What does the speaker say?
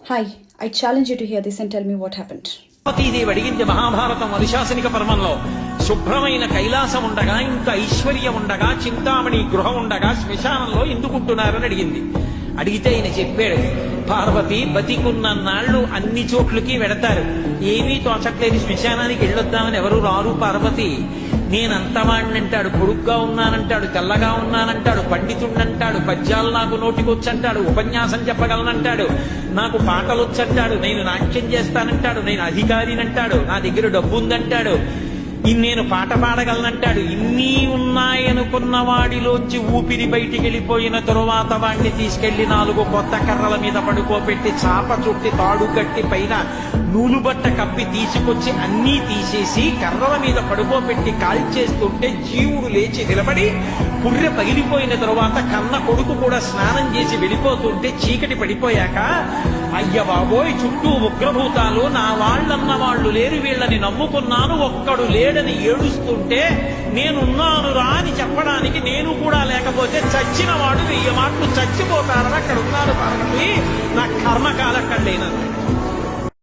Hi, I challenge you to hear this and tell me what happened. Parvatidevi అడిగింది మహాభారతం అనుశాసనిక పర్వంలో, శుభ్రమైన కైలాసం ఉండగా, ఇంకా ఐశ్వర్యం ఉండగా, చింతామణి గృహం ఉండగా శ్మశానంలో ఎందుకుంటున్నారని అడిగింది. అడిగితే ఆయన చెప్పాడు, పార్వతి బతికున్న నాళ్లు అన్ని చోట్లకి వెడతారు, ఏమీ తోచట్లేదు, శ్మశానానికి వెళ్ళొద్దామని ఎవరు రారు పార్వతి. నేనంతవాణ్ణంటాడు, పొడుగ్గా ఉన్నానంటాడు, తెల్లగా ఉన్నానంటాడు, పండితుణ్ణంటాడు, పద్యాలు నాకు నోటికొచ్చంటాడు, ఉపన్యాసం చెప్పగలనంటాడు, నాకు పాటలు వచ్చంటాడు, నేను నాట్యం చేస్తానంటాడు, నేను అధికారినంటాడు, నా దగ్గర డబ్బు ఉందంటాడు, నేను పాట పాడగలనంటాడు. ఇన్ని ఉన్నాయనుకున్న వాడిలోంచి ఊపిరి బయటికి వెళ్ళిపోయిన తరువాత వాడిని తీసుకెళ్లి 4 కొత్త కర్రల మీద పడుకోబెట్టి చాప చుట్టి తాడు కట్టి పైన నూలుబట్ట కప్పి తీసుకొచ్చి అన్నీ తీసేసి కర్రల మీద పడుకోబెట్టి కాల్చేస్తుంటే జీవుడు లేచి నిలబడి పుర్రె పగిలిపోయిన తరువాత కన్న కొడుకు కూడా స్నానం చేసి వెళ్ళిపోతుంటే చీకటి పడిపోయాక, అయ్య బాబోయ్ చుట్టూ ఉగ్రభూతాలు, నా వాళ్ళన్న వాళ్ళు లేరు, వీళ్ళని నమ్ముకున్నాను, ఒక్కడు లేడని ఏడుస్తుంటే నేనున్నాను రా అని చెప్పడానికి నేను కూడా లేకపోతే చచ్చిన వాడు 1000 మాటలు చచ్చిపోతారని అక్కడ ఉన్నారు పార్వతి, నా కర్మకాలక్కడలేనది.